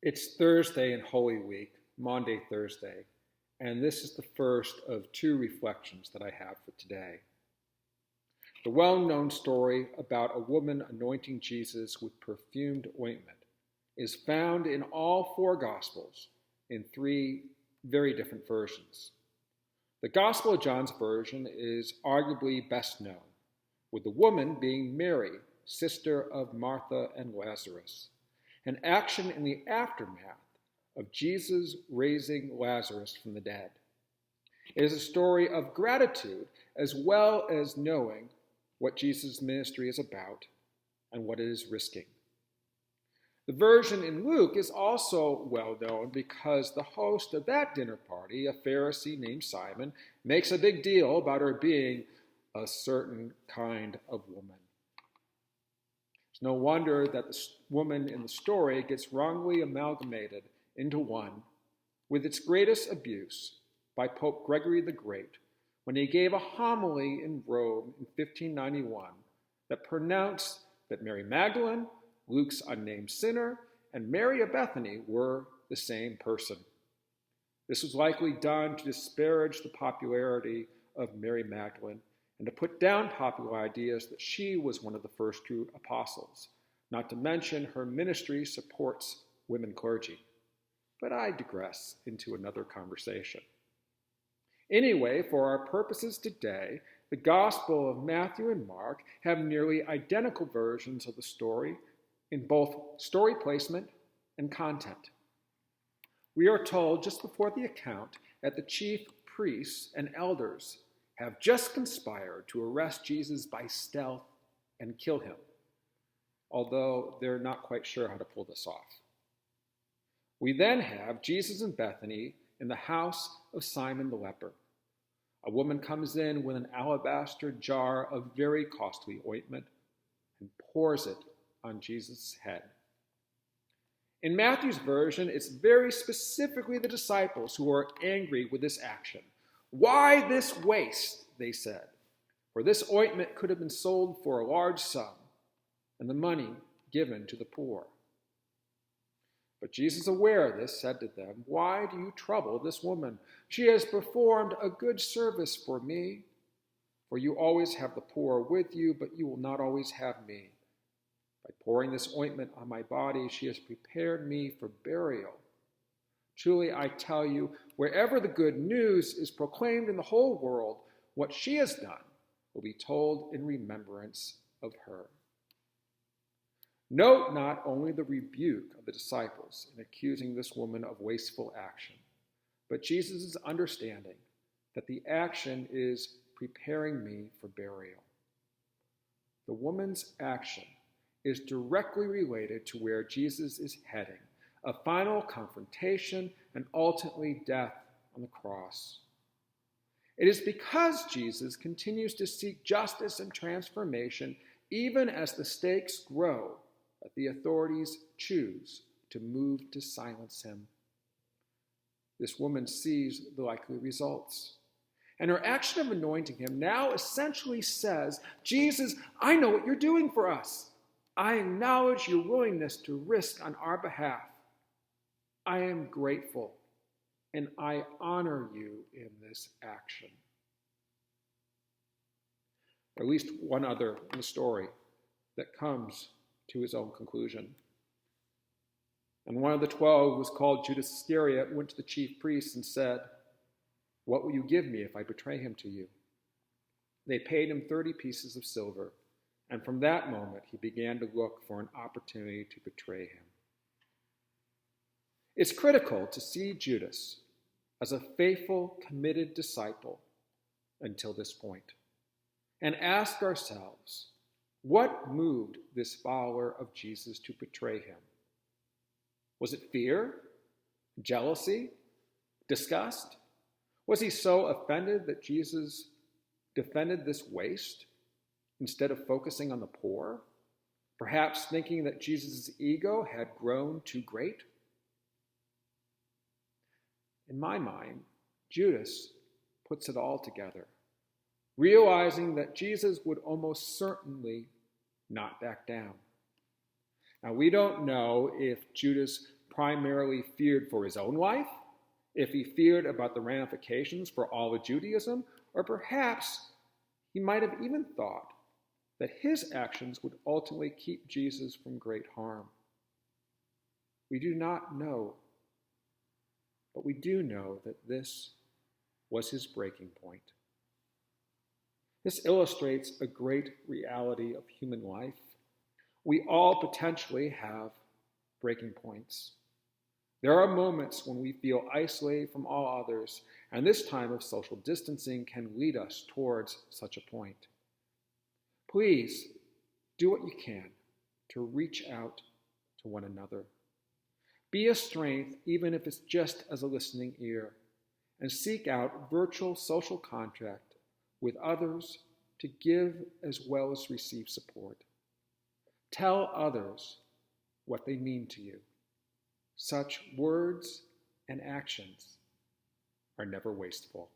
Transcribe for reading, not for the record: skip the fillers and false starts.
It's Thursday in Holy Week, Maundy Thursday, and this is the first of two reflections that I have for today. The well-known story about a woman anointing Jesus with perfumed ointment is found in all four Gospels in three very different versions. The Gospel of John's version is arguably best known, with the woman being Mary, sister of Martha and Lazarus, an action in the aftermath of Jesus raising Lazarus from the dead. It is a story of gratitude as well as knowing what Jesus' ministry is about and what it is risking. The version in Luke is also well known because the host of that dinner party, a Pharisee named Simon, makes a big deal about her being a certain kind of woman. It's no wonder that the woman in the story gets wrongly amalgamated into one with its greatest abuse by Pope Gregory the Great when he gave a homily in Rome in 1591 that pronounced that Mary Magdalene, Luke's unnamed sinner, and Mary of Bethany were the same person. This was likely done to disparage the popularity of Mary Magdalene and to put down popular ideas that she was one of the first true apostles, not to mention her ministry supports women clergy. But I digress into another conversation. Anyway, for our purposes today, the Gospel of Matthew and Mark have nearly identical versions of the story in both story placement and content. We are told just before the account that the chief priests and elders have just conspired to arrest Jesus by stealth and kill him, although they're not quite sure how to pull this off. We then have Jesus and Bethany in the house of Simon the leper. A woman comes in with an alabaster jar of very costly ointment and pours it on Jesus' head. In Matthew's version, it's very specifically the disciples who are angry with this action. Why this waste, they said, for this ointment could have been sold for a large sum and the money given to the poor. But Jesus, aware of this, said to them, why do you trouble this woman? She has performed a good service for me. For you always have the poor with you, but you will not always have me. By pouring this ointment on my body, she has prepared me for burial. Truly, I tell you, wherever the good news is proclaimed in the whole world, what she has done will be told in remembrance of her. Note not only the rebuke of the disciples in accusing this woman of wasteful action, but Jesus' understanding that the action is preparing me for burial. The woman's action is directly related to where Jesus is heading, a final confrontation and ultimately death on the cross. It is because Jesus continues to seek justice and transformation even as the stakes grow that the authorities choose to move to silence him. This woman sees the likely results. And her action of anointing him now essentially says, Jesus, I know what you're doing for us. I acknowledge your willingness to risk on our behalf. I am grateful, and I honor you in this action. At least one other in the story that comes to his own conclusion. And one of the 12 was called Judas Iscariot, went to the chief priests and said, what will you give me if I betray him to you? They paid him 30 pieces of silver, and from that moment he began to look for an opportunity to betray him. It's critical to see Judas as a faithful, committed disciple until this point, and ask ourselves, what moved this follower of Jesus to betray him? Was it fear, jealousy, disgust? Was he so offended that Jesus defended this waste instead of focusing on the poor? Perhaps thinking that Jesus' ego had grown too great? In my mind, Judas puts it all together, realizing that Jesus would almost certainly not back down. Now, we don't know if Judas primarily feared for his own life, if he feared about the ramifications for all of Judaism, or perhaps he might have even thought that his actions would ultimately keep Jesus from great harm. We do not know, but we do know that this was his breaking point. This illustrates a great reality of human life. We all potentially have breaking points. There are moments when we feel isolated from all others, and this time of social distancing can lead us towards such a point. Please do what you can to reach out to one another. Be a strength, even if it's just as a listening ear, and seek out virtual social contact with others to give as well as receive support. Tell others what they mean to you. Such words and actions are never wasteful.